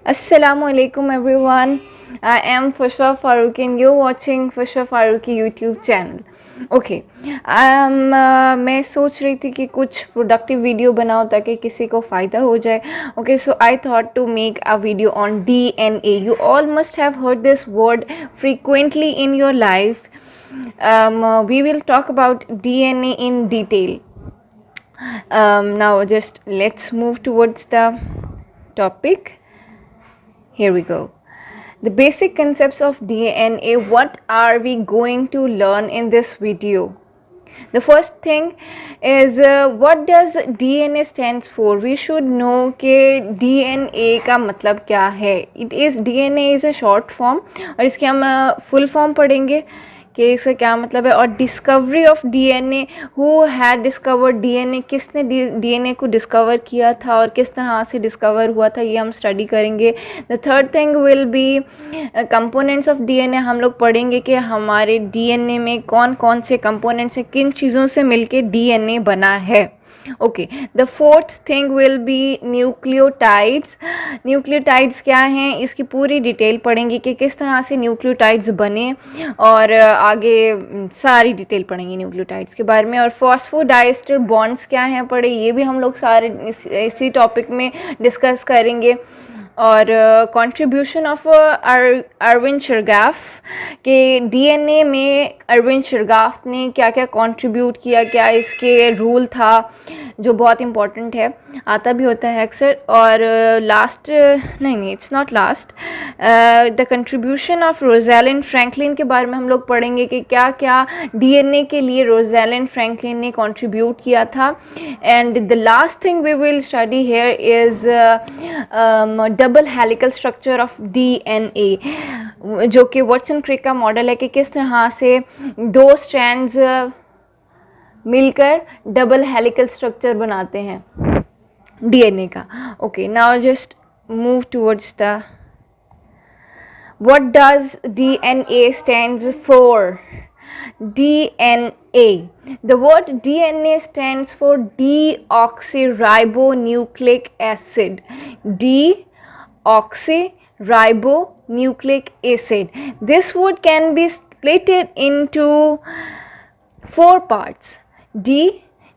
Assalamualaikum everyone. I am Fushwa Farooqi and you're watching Fushwa Farooqi YouTube channel. Okay, मैं सोच रही थी कि कुछ प्रोडक्टिव वीडियो बनाओ ताकि किसी को फ़ायदा हो जाए. Okay, so I thought to make a video on DNA. You all must have heard this word frequently in your life. We will talk about DNA in detail. Now just let's move towards the topic. Here we go. The basic concepts of DNA. What are we going to learn in this video? The first thing is what does DNA stands for. We should know कि DNA का मतलब क्या है. DNA is a short form और इसके हम full form पढ़ेंगे कि इसका क्या मतलब है. और discovery of DNA, who had discovered DNA, किसने डीएनए को डिस्कवर किया था और किस तरह से डिस्कवर हुआ था, ये हम स्टडी करेंगे. The third thing will be components of DNA. हम लोग पढ़ेंगे कि हमारे डीएनए में कौन कौन से कंपोनेंट्स हैं, किन चीज़ों से मिलके डीएनए बना है. Okay, the fourth thing will be nucleotides. Nucleotides क्या हैं, इसकी पूरी डिटेल पढ़ेंगे कि किस तरह से न्यूक्लियोटाइड्स बने और आगे सारी डिटेल पढ़ेंगे न्यूक्लियोटाइड्स के बारे में. और फॉस्फोडाइस्टर बॉन्ड्स क्या हैं पढ़े, ये भी हम लोग सारे इसी टॉपिक में डिस्कस करेंगे. और कंट्रीब्यूशन ऑफ अरविंद शिरगाफ के डीएनए में अरविंद शिरगाफ ने क्या क्या कंट्रीब्यूट किया, क्या इसके रूल था जो बहुत इम्पॉर्टेंट है, आता भी होता है अक्सर. और लास्ट नहीं it's not last, the contribution of Rosalind Franklin के बारे में हम लोग पढ़ेंगे कि क्या क्या डीएनए के लिए रोज़ैलिंड फ्रैंकलिन ने कंट्रीब्यूट किया था. And the last thing we will study here is double helical structure of DNA, जो कि वाटसन क्रिक का मॉडल है कि किस तरह से दो स्ट्रैंड्स मिलकर डबल हेलिकल स्ट्रक्चर बनाते हैं डीएनए का. Okay, now just move towards the what does DNA stands for. DNA. The word DNA stands for deoxyribonucleic acid. Deoxyribonucleic acid. This word can be split into 4 parts.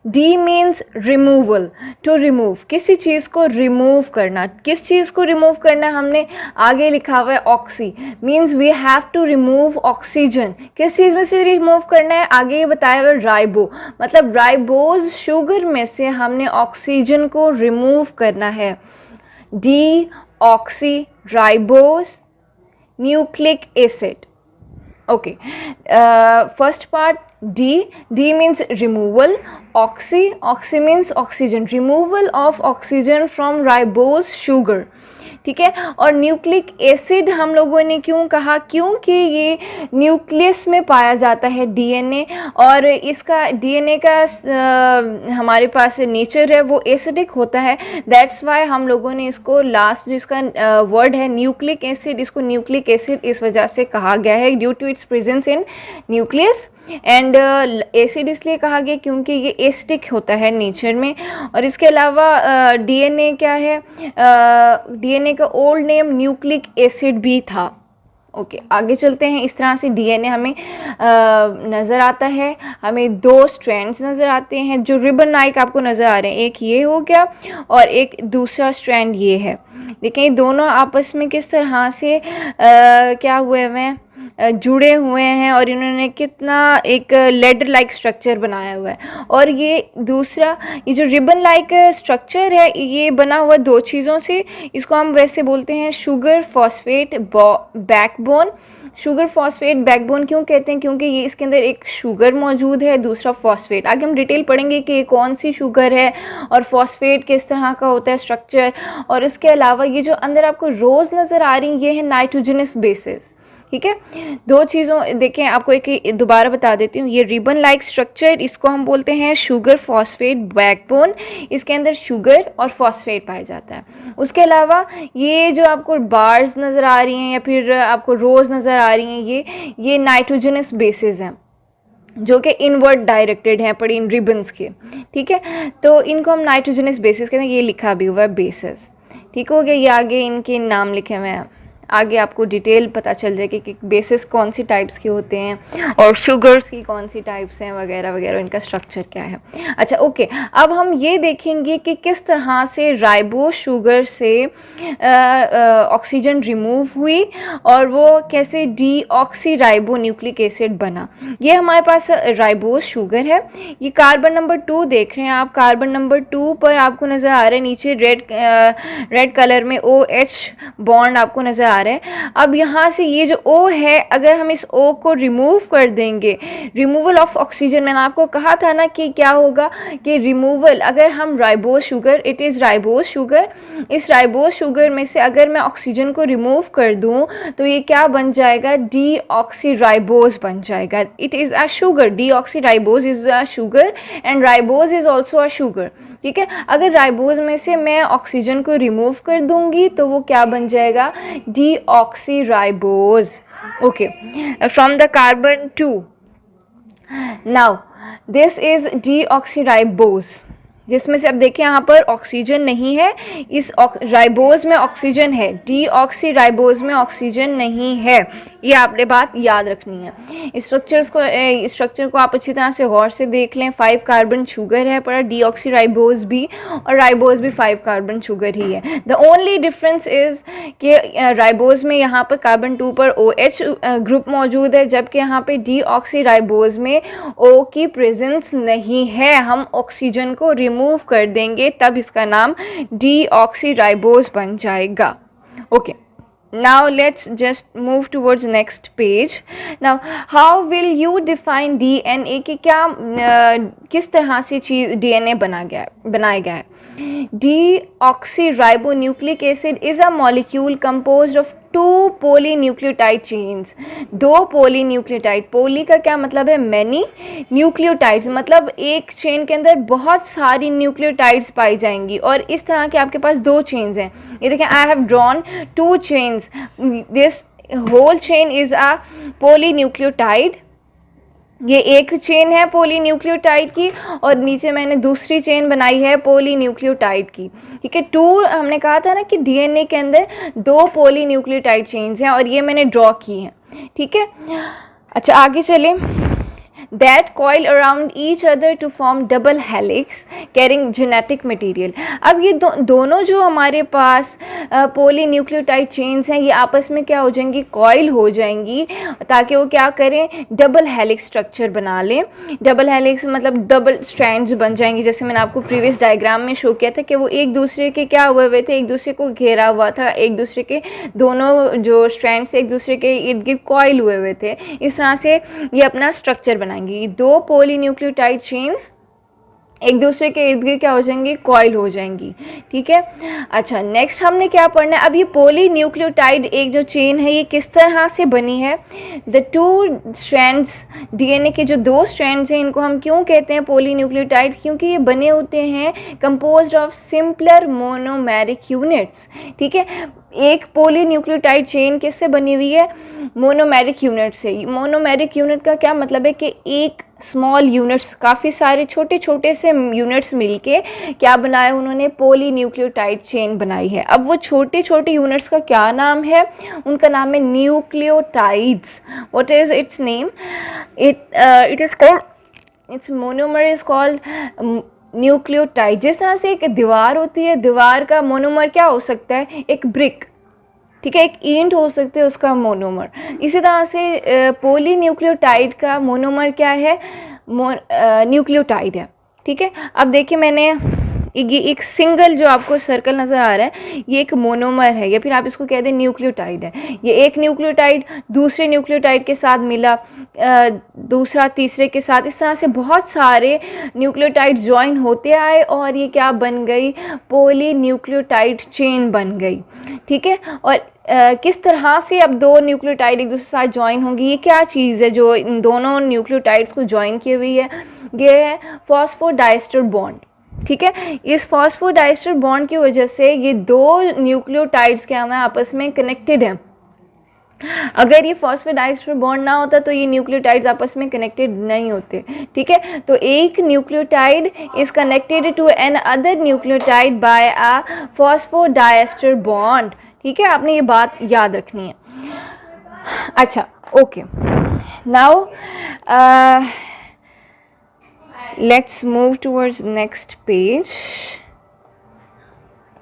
D means removal, to remove, किसी चीज़ को remove करना. किस चीज़ को remove करना हमने आगे लिखा हुआ है oxy, means we have to remove oxygen. किस चीज़ में से remove करना है आगे ये बताया हुआ राइबो, मतलब राइबोज शुगर में से हमने ऑक्सीजन को remove करना है. Deoxyribonucleic nucleic acid. Okay, first part D means removal, oxy means oxygen, removal of oxygen from ribose sugar. ठीक है. और न्यूक्लिक एसिड हम लोगों ने क्यों कहा, क्योंकि ये न्यूक्लियस में पाया जाता है डीएनए और इसका डीएनए का हमारे पास नेचर है वो एसिडिक होता है. दैट्स वाई हम लोगों ने इसको लास्ट जिसका वर्ड है न्यूक्लिक एसिड, इसको न्यूक्लिक एसिड इस वजह से कहा गया है due to its presence in nucleus. And acid इसलिए कहा गया क्योंकि ये एसिडिक होता है नेचर में. और इसके अलावा डीएनए क्या है, डीएनए का ओल्ड नेम न्यूक्लिक एसिड भी था. ओके, आगे चलते हैं. इस तरह से डीएनए हमें नज़र आता है. हमें 2 स्ट्रैंड्स नज़र आते हैं जो रिबन लाइक आपको नज़र आ रहे हैं. एक ये हो गया और एक दूसरा स्ट्रैंड ये है. देखें दोनों आपस में किस तरह से क्या हुए हुए हैं, जुड़े हुए हैं और इन्होंने कितना एक लेडर लाइक स्ट्रक्चर बनाया हुआ है. और ये दूसरा ये जो रिबन लाइक स्ट्रक्चर है ये बना हुआ 2 चीज़ों से. इसको हम वैसे बोलते हैं sugar phosphate backbone. Sugar phosphate backbone क्यों कहते हैं, क्योंकि ये इसके अंदर एक शुगर मौजूद है, दूसरा फॉस्फेट. आगे हम डिटेल पढ़ेंगे कि ये कौन सी शुगर है और फॉस्फेट किस तरह का होता है स्ट्रक्चर. और इसके अलावा ये जो अंदर आपको रोज़ नज़र आ रही ये है नाइट्रोजनस बेसिस. ठीक है, 2 चीज़ों देखें आपको एक दोबारा बता देती हूँ. ये रिबन लाइक स्ट्रक्चर इसको हम बोलते हैं शुगर फॉस्फेट बैकबोन. इसके अंदर शुगर और फॉस्फेट पाया जाता है. उसके अलावा ये जो आपको बार्स नज़र आ रही हैं या फिर आपको रोज़ नज़र आ रही हैं ये नाइट्रोजनस बेसिस हैं जो कि इनवर्ड डायरेक्टेड हैं पड़ी इन रिबन्स के. ठीक है, तो इनको हम नाइट्रोजनस बेसिस कहते हैं. ये लिखा भी हुआ है बेसिस. ठीक हो गया, ये आगे इनके नाम लिखे हुए हैं, आगे आपको डिटेल पता चल जाएगी कि बेसिस कौन सी टाइप्स के होते हैं और शुगर्स की कौन सी टाइप्स हैं वगैरह वगैरह, इनका स्ट्रक्चर क्या है। अच्छा ओके, अब हम ये देखेंगे कि किस तरह से राइबोस शुगर से ऑक्सीजन रिमूव हुई और वो कैसे डीऑक्सी राइबो न्यूक्लिक एसिड बना। ये हमारे पास राइबोस शुगर है। ये कार्बन नंबर 2 देख रहे हैं आप, कार्बन नंबर 2 पर आपको नज़र आ रहा है नीचे रेड कलर में OH बॉन्ड आपको नज़र आ रहा है। अब यहाँ से ये जो O है, अगर हम इस O को रिमूव कर देंगे, रिमूवल ऑफ ऑक्सीजन, मैंने आपको कहा था ना कि क्या होगा कि रिमूवल, अगर हम ribose sugar, it is ribose sugar, इस राइबोस शुगर में से अगर मैं ऑक्सीजन को रिमूव कर दूं तो ये क्या बन जाएगा, डीऑक्सी राइबोस बन जाएगा। It is a sugar, deoxy ribose is a sugar and ribose is also a sugar. ठीक है, अगर राइबोस में से मैं ऑक्सीजन को रिमूव कर दूंगी तो वो क्या बन जाएगा, deoxy ribose. Okay, from the carbon 2 now this is deoxy ribose, जिसमें से अब देखिए यहाँ पर ऑक्सीजन नहीं है, इस राइबोस में ऑक्सीजन है, डीऑक्सी राइबोस में ऑक्सीजन नहीं है। ये आपने बात याद रखनी है। स्ट्रक्चर को आप अच्छी तरह से गौर से देख लें। 5 कार्बन शुगर है, पर डीऑक्सी राइबोस भी और राइबोस भी 5 कार्बन शुगर ही है। द ओनली डिफरेंस इज कि राइबोस में यहाँ पर कार्बन 2 पर OH ग्रुप मौजूद है, जबकि यहाँ पे डीऑक्सी राइबोस में O की प्रेजेंस नहीं है। हम ऑक्सीजन को रिमूव कर देंगे तब इसका नाम डीऑक्सी राइबोस बन जाएगा। Okay, now let's just move towards next page. Now how will you define DNA कि क्या किस तरह से चीज DNA बनाया गया है। Deoxyribonucleic acid is a molecule composed of 2 polynucleotide chains, 2 polynucleotide, पोली का क्या मतलब है, मैनी, न्यूक्लियोटाइड्स मतलब एक चेन के अंदर बहुत सारी न्यूक्लियोटाइड्स पाई जाएंगी, और इस तरह के आपके पास 2 चेन्स हैं। ये देखें, I have drawn 2 chains, this whole chain is a polynucleotide, ये एक चेन है पोलीन्यूक्लियोटाइड की, और नीचे मैंने दूसरी चेन बनाई है पोलीन्यूक्लियोटाइड की। ठीक है, 2 हमने कहा था ना कि DNA के अंदर 2 पोलीन्यूक्लियोटाइड चेन्स हैं और ये मैंने ड्रॉ की हैं। ठीक है, अच्छा आगे चलें। that coil around each other to form double helix carrying genetic material। अब ये दोनों जो हमारे पास पोलीन्यूक्लियोटाइड चेन्स हैं, ये आपस में क्या हो जाएंगी, कॉइल हो जाएंगी, ताकि वो क्या करें, डबल हेलिक्स स्ट्रक्चर बना लें। डबल हेलिक्स मतलब डबल स्ट्रैंड्स बन जाएंगी, जैसे मैंने आपको प्रीवियस डायग्राम में शो किया था कि वो एक दूसरे के क्या हुए थे, एक दूसरे को घेरा हुआ था, एक दूसरे के दोनों जो स्ट्रैंड्स एक दूसरे के इर्द गिर्द कॉइल हुए थे। इस तरह से ये अपना स्ट्रक्चर बनाएंगे। 2 पोलीन्यूक्लियोटाइड चेन्स एक दूसरे के इर्द गिर्द क्या हो जाएंगी, कॉइल हो जाएंगी। ठीक है, अच्छा नेक्स्ट हमने क्या पढ़ना है, अब ये पोलीन्यूक्लियोटाइड एक जो चेन है ये किस तरह से बनी है। द 2 स्ट्रैंड्स, DNA के जो 2 स्ट्रैंड्स हैं इनको हम क्यों कहते हैं पोलीन्यूक्लियोटाइड, क्योंकि ये बने होते हैं composed of simpler monomeric units. ठीक है, एक पोलीन्यूक्लियोटाइड चेन किससे बनी हुई है, मोनोमेरिक यूनिट से। मोनोमेरिक यूनिट का क्या मतलब है कि एक स्मॉल यूनिट्स, काफ़ी सारे छोटे छोटे से यूनिट्स मिलके क्या बनाया उन्होंने, पोलीन्यूक्लियोटाइड चेन बनाई है। अब वो छोटे छोटे यूनिट्स का क्या नाम है, उनका नाम है nucleotides. What is it's name, it is called, it's monomer is called nucleotide. जिस तरह से एक दीवार होती है, दीवार का मोनोमर क्या हो सकता है, एक ब्रिक, ठीक है, एक ईंट हो सकते हैं उसका मोनोमर। इसी तरह से पोलीन्यूक्लियोटाइड का मोनोमर क्या है, न्यूक्लियोटाइड है। ठीक है, अब देखिए मैंने ये एक सिंगल जो आपको सर्कल नज़र आ रहा है ये एक मोनोमर है, या फिर आप इसको कह दें न्यूक्लियोटाइड है। ये एक न्यूक्लियोटाइड दूसरे न्यूक्लियोटाइड के साथ मिला, दूसरा तीसरे के साथ, इस तरह से बहुत सारे न्यूक्लियोटाइड ज्वाइन होते आए और ये क्या बन गई, पोलीन्यूक्लियोटाइड चेन बन गई। ठीक है, और किस तरह से अब 2 न्यूक्लियोटाइड एक दूसरे के साथ ज्वाइन होंगी, ये क्या चीज़ है जो इन दोनों न्यूक्लियोटाइड्स को ज्वाइन की हुई है, ये है फॉस्फोडाइस्टर बॉन्ड। ठीक है, इस फॉस्फोडाइस्टर बॉन्ड की वजह से ये 2 न्यूक्लियोटाइड्स क्या हैं, आपस में कनेक्टेड हैं। अगर ये फॉस्फोडाइस्टर बॉन्ड ना होता तो ये न्यूक्लियोटाइड्स आपस में कनेक्टेड नहीं होते, ठीक है। तो एक nucleotide is connected to another nucleotide by a phosphodiester bond, ठीक है, आपने ये बात याद रखनी है। अच्छा, okay, now let's move towards next page.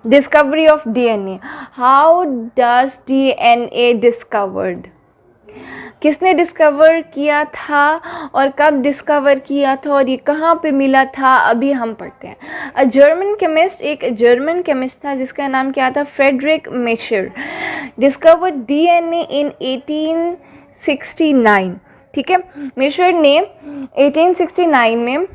Discovery of DNA. How does DNA discovered? किसने डिस्कवर किया था और कब डिस्कवर किया था और ये कहाँ पे मिला था, अभी हम पढ़ते हैं। अ जर्मन केमिस्ट, एक जर्मन केमिस्ट था जिसका नाम क्या था, Friedrich Miescher, discovered DNA in 1869, ठीक है। मेशर ने 1869 में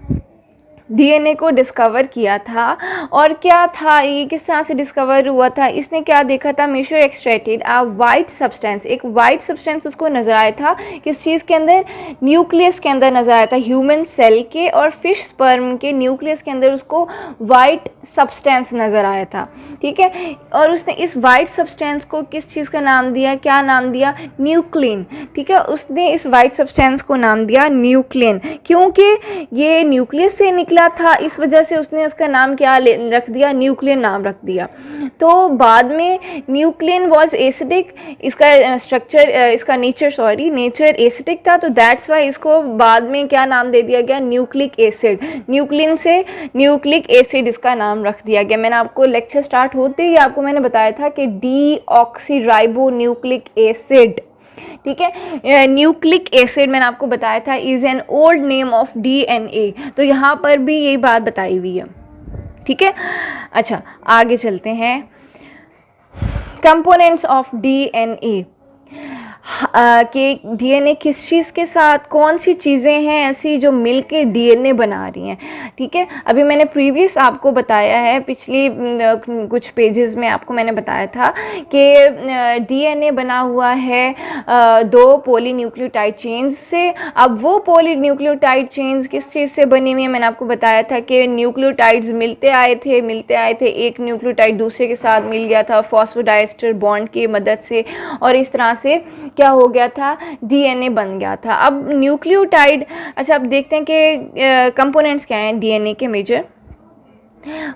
डीएनए को डिस्कवर किया था। और क्या था ये, किस तरह से डिस्कवर हुआ था, इसने क्या देखा था, मेशर एक्सट्रैक्टेड अ वाइट सब्सटेंस, एक वाइट सब्सटेंस उसको नज़र आया था, किस चीज़ के अंदर, न्यूक्लियस के अंदर नज़र आया था, ह्यूमन सेल के और फिश स्पर्म के न्यूक्लियस के अंदर उसको वाइट सब्सटेंस नज़र आया था, ठीक है। और उसने इस वाइट सब्सटेंस को किस चीज़ का नाम दिया, क्या नाम दिया, न्यूक्लिन, ठीक है। उसने इस वाइट सब्सटेंस को नाम दिया न्यूक्लिन, क्योंकि ये न्यूक्लियस से निकला था, इस वजह से उसने उसका नाम क्या रख दिया, न्यूक्लियन नाम रख दिया। तो बाद में न्यूक्लियन वाज एसिडिक, इसका स्ट्रक्चर, इसका नेचर एसिडिक था, तो दैट्स वाई इसको बाद में क्या नाम दे दिया गया, न्यूक्लिक एसिड, न्यूक्लियन से न्यूक्लिक एसिड इसका नाम रख दिया गया। मैंने आपको लेक्चर स्टार्ट होते ही आपको मैंने बताया था कि डीऑक्सीराइबो न्यूक्लिक एसिड, ठीक है, न्यूक्लिक एसिड मैंने आपको बताया था is an old name of DNA, तो यहाँ पर भी यही बात बताई हुई है, ठीक है। अच्छा, आगे चलते हैं, कंपोनेंट्स ऑफ डीएनए, कि डीएनए किस चीज़ के साथ, कौन सी चीज़ें हैं ऐसी जो मिलके डीएनए बना रही हैं, ठीक है। अभी मैंने प्रीवियस आपको बताया है, पिछली कुछ पेजेस में आपको मैंने बताया था कि डीएनए बना हुआ है दो पॉलीन्यूक्लियोटाइड चेन्स से। अब वो पॉलीन्यूक्लियोटाइड चेन्स किस चीज़ से बनी हुई है, मैंने आपको बताया था कि न्यूक्लियोटाइड्स मिलते आए थे, एक न्यूक्लियोटाइड दूसरे के साथ मिल गया था फॉस्फोडाइस्टर बॉन्ड की मदद से, और इस तरह से क्या हो गया था, डीएनए बन गया था। अब न्यूक्लियोटाइड, अच्छा अब देखते हैं कि कंपोनेंट्स क्या हैं डीएनए के major.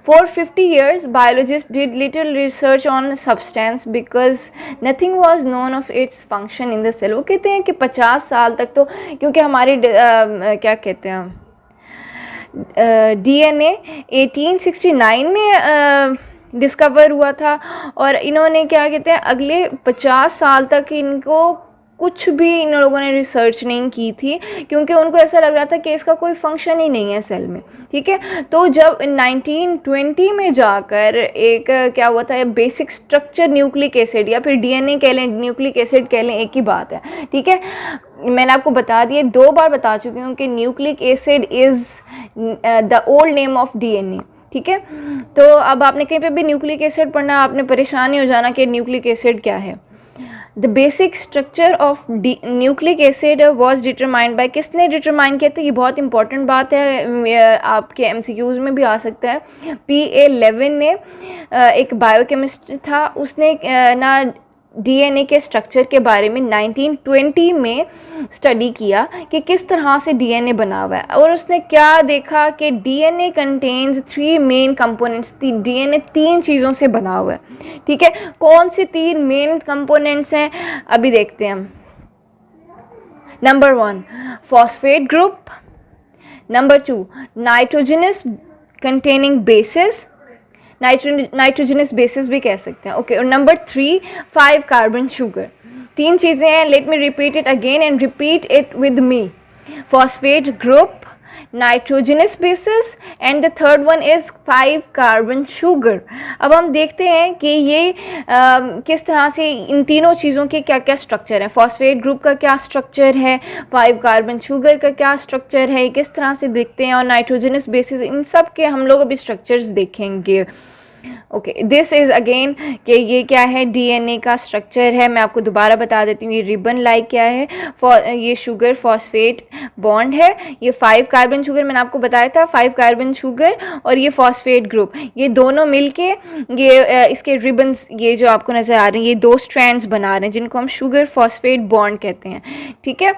For 50 years, biologists did little research on substance because nothing was known of its function in the cell. वो कहते हैं कि 50 साल तक तो, क्योंकि हमारे क्या कहते हैं, डीएनए 1869 में डिस्कवर हुआ था, और इन्होंने क्या कहते हैं अगले 50 साल तक इनको कुछ भी इन लोगों ने रिसर्च नहीं की थी, क्योंकि उनको ऐसा लग रहा था कि इसका कोई फंक्शन ही नहीं है सेल में, ठीक है। तो जब 1920 में जाकर एक क्या हुआ था, बेसिक स्ट्रक्चर न्यूक्लिक एसिड, या फिर डीएनए कह लें, न्यूक्लिक एसिड कह लें, एक ही बात है, ठीक है। मैंने आपको बता दिए, 2 बार बता चुकी हूँ कि nucleic acid is the old name of DNA, ठीक है। तो अब आपने कहीं पे भी न्यूक्लिक एसिड पढ़ना, आपने परेशान ही हो जाना कि न्यूक्लिक एसिड क्या है। The basic structure of nucleic acid was determined by, किसने डिटरमाइन किया था, ये बहुत इंपॉर्टेंट बात है, आपके एमसीक्यूज में भी आ सकता है। PA लेविन ने, एक बायोकेमिस्ट था, उसने ना डीएनए के स्ट्रक्चर के बारे में 1920 में स्टडी किया कि किस तरह से डीएनए बना हुआ है, और उसने क्या देखा कि DNA contains 3 main components, DNA 3 चीज़ों से बना हुआ है, ठीक है। कौन से 3 मेन कंपोनेंट्स हैं, अभी देखते हैं। Number 1 phosphate group, number 2 nitrogenous containing basis, nitrogenous bases भी कह सकते हैं, ओके। और नंबर 3 5 कार्बन शुगर। 3 चीज़ें हैं, let me repeat it again and repeat it with me. Phosphate group, nitrogenous bases, and the third one is 5 carbon sugar. अब हम देखते हैं कि ये किस तरह से इन तीनों चीज़ों के क्या क्या स्ट्रक्चर है, फॉस्फेट ग्रुप का क्या स्ट्रक्चर है, 5 कार्बन शुगर का क्या स्ट्रक्चर है, किस तरह से दिखते हैं, और नाइट्रोजनस बेसिस, इन सब के हम लोग अभी स्ट्रक्चर्स देखेंगे। ओके, दिस इज़ अगेन कि ये क्या है, डीएनए का स्ट्रक्चर है। मैं आपको दोबारा बता देती हूँ, ये रिबन लाइक क्या है, ये शुगर फॉस्फेट बॉन्ड है। ये 5 कार्बन शुगर मैंने आपको बताया था, 5 कार्बन शुगर और ये फॉस्फेट ग्रुप, ये दोनों मिलके ये इसके रिबन्स, ये जो आपको नज़र आ रहे हैं, ये 2 स्ट्रैंड्स बना रहे हैं जिनको हम शुगर फॉस्फेट बॉन्ड कहते हैं। ठीक है,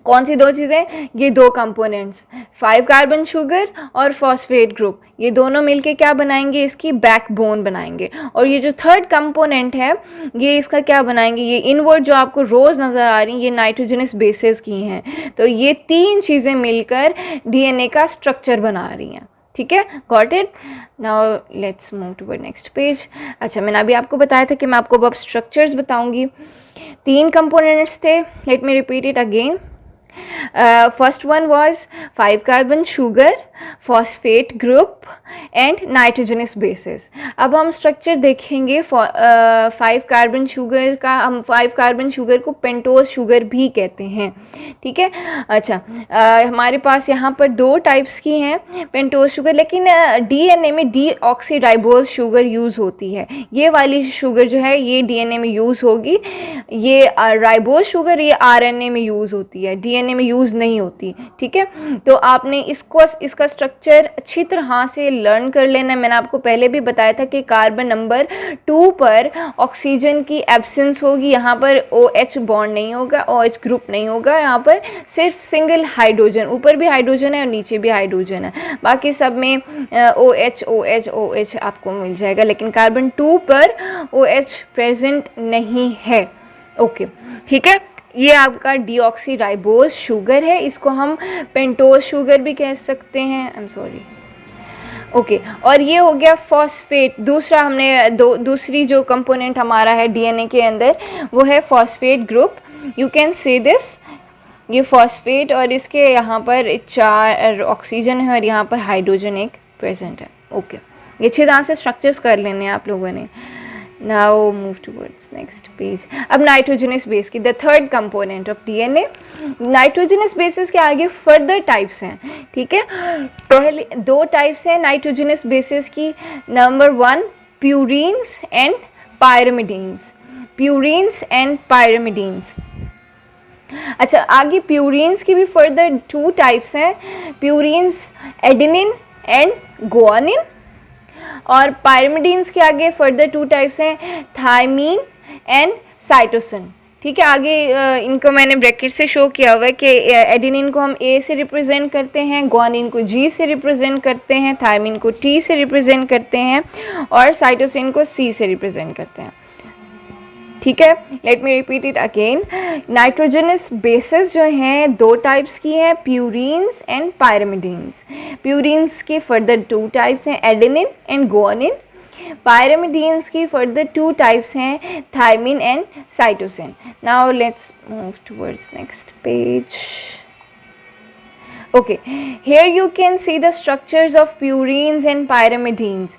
कौन सी 2 चीज़ें, ये 2 कंपोनेंट्स, 5 कार्बन शुगर और फॉस्फेट ग्रुप, ये दोनों मिलके क्या बनाएंगे, इसकी बैकबोन बनाएंगे। और ये जो थर्ड कंपोनेंट है, ये इसका क्या बनाएंगे, ये इनवर्ड जो आपको रोज़ नज़र आ रही हैं, ये नाइट्रोजनस बेसेस की हैं। तो ये 3 चीज़ें मिलकर डीएनए का स्ट्रक्चर बना रही हैं। ठीक है, got it. Now let's move to next page. अच्छा, मैंने अभी आपको बताया था कि मैं आपको अब स्ट्रक्चर्स बताऊंगी। 3 कंपोनेंट्स थे, let me repeat it again. First one was 5 carbon sugar, phosphate group and nitrogenous bases. अब हम स्ट्रक्चर देखेंगे 5 कार्बन शुगर का। हम 5 कार्बन शुगर को पेंटोज शुगर भी कहते हैं। ठीक है, अच्छा, हमारे पास यहाँ पर 2 टाइप्स की हैं पेंटोज शुगर, लेकिन डीएनए में डीऑक्सीराइबोज शुगर यूज़ होती है। ये वाली शुगर जो है ये डीएनए में यूज़ होगी। ये राइबोज शुगर ये आरएनए में यूज़ होती है, डीएनए में यूज़ नहीं होती। ठीक है, तो आपने इसका स्ट्रक्चर अच्छी तरह से लर्न कर लेना। मैंने आपको पहले भी बताया था कि कार्बन नंबर 2 पर ऑक्सीजन की एब्सेंस होगी, यहाँ पर OH बॉन्ड नहीं होगा, OH ग्रुप नहीं होगा, यहाँ पर सिर्फ सिंगल हाइड्रोजन, ऊपर भी हाइड्रोजन है और नीचे भी हाइड्रोजन है, बाकी सब में OH OH OH आपको मिल जाएगा, लेकिन कार्बन 2 पर OH प्रेजेंट नहीं है। ओके, ठीक है, ये आपका डीऑक्सीराइबोज शुगर है, इसको हम पेंटोज शुगर भी कह सकते हैं। I am sorry. ओके, और ये हो गया फॉस्फेट। दूसरा हमने दूसरी जो कंपोनेंट हमारा है डीएनए के अंदर, वो है phosphate group. You can say this, ये फॉस्फेट, और इसके यहाँ पर 4 ऑक्सीजन है और यहाँ पर हाइड्रोजन एक प्रेजेंट है। ओके, ये अच्छी तरह से स्ट्रक्चर्स कर लेने हैं आप लोगों ने। Now move towards next page. अब नाइट्रोजनस बेस की, the third component of DNA. Nitrogenous bases के आगे फर्दर टाइप्स हैं। ठीक है, पहले 2 टाइप्स हैं नाइट्रोजनस बेसिस की। Number 1 purines and pyrimidines, purines and pyrimidines. अच्छा, आगे प्यूरीन्स की भी फर्दर 2 टाइप्स हैं, प्यूरीन्स एडेनिन एंड गुआनिन, और पायरिमिडीन्स के आगे फर्दर 2 टाइप्स हैं, थायमीन एंड साइटोसिन। ठीक है, आगे इनको मैंने ब्रैकेट से शो किया हुआ है कि एडेनिन को हम A से रिप्रेजेंट करते हैं, गुआनिन को G से रिप्रेजेंट करते हैं, थायमीन को T से रिप्रेजेंट करते हैं और साइटोसिन को C से रिप्रेजेंट करते हैं। ठीक है, let me repeat it again. Nitrogenous bases जो हैं 2 टाइप्स की हैं, प्यूरीन्स एंड पायरिमिडीन्स। प्यूरीन्स के फर्दर 2 टाइप्स हैं, एडेनिन एंड गुआनिन। पायरिमिडीन्स की फर्दर 2 टाइप्स हैं, thymine and cytosine. Now let's move towards next page. Okay, here you can see the structures of purines and pyrimidines.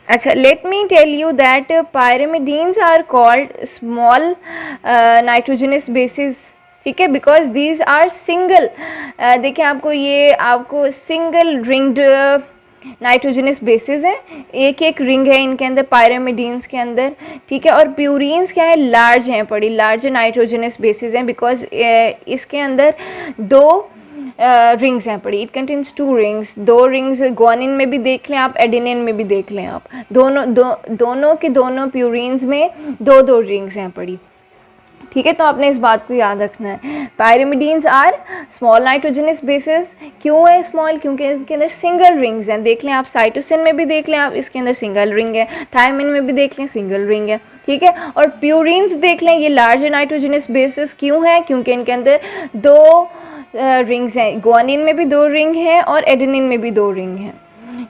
अच्छा, let me tell you that pyrimidines are called small nitrogenous bases. ठीक है, because these are single, देखिए आपको single ringed nitrogenous bases हैं, एक ring है इनके अंदर, पायरिमिडीन्स के अंदर। ठीक है, और प्यूरीन्स क्या है, लार्ज हैं, बड़ी लार्ज नाइट्रोजनस बेसिस हैं, बिकॉज इसके अंदर 2 रिंग्स हैं पड़ी। It contains 2 rings, 2 rings guanine में भी देख लें आप, एडेनिन में भी देख लें आप, दोनों के दोनों प्यूरीन्स में 2 रिंग्स हैं पड़ी। ठीक है, तो आपने इस बात को याद रखना है। Pyrimidines are small nitrogenous bases. क्यों है स्मॉल, क्योंकि इसके अंदर सिंगल रिंग्स हैं। देख लें आप, साइटोसिन में भी देख लें आप, इसके अंदर सिंगल रिंग है, थायमिन में भी देख लें सिंगल रिंग है। ठीक है, और प्यूरीन्स देख लें, ये लार्ज नाइट्रोजनस बेसिस क्यों है, क्योंकि इनके अंदर 2 रिंग्स हैं, गुआनिन में भी 2 रिंग हैं और एडेनिन में भी 2 रिंग हैं।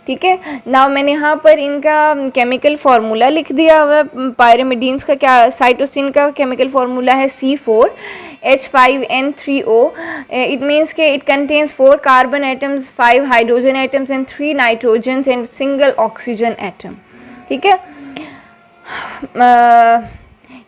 ठीक है, नाउ मैंने यहाँ पर इनका केमिकल फार्मूला लिख दिया हुआ। पायरिमिडीन्स का क्या, साइटोसिन का केमिकल फार्मूला है C4H5N3O। इट मीन्स के it contains 4 carbon atoms, 5 hydrogen atoms and 3 nitrogen and single oxygen atom. ठीक है,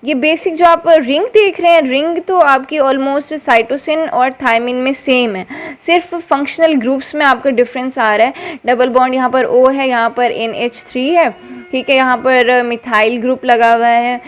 ये बेसिक जो आप रिंग देख रहे हैं, रिंग तो आपकी ऑलमोस्ट साइटोसिन और थायमिन में सेम है, सिर्फ फंक्शनल ग्रुप्स में आपका डिफरेंस आ रहा है। डबल बॉन्ड यहाँ पर O है, यहाँ पर NH3 है, ठीक है, यहाँ पर मिथाइल ग्रुप लगा हुआ है,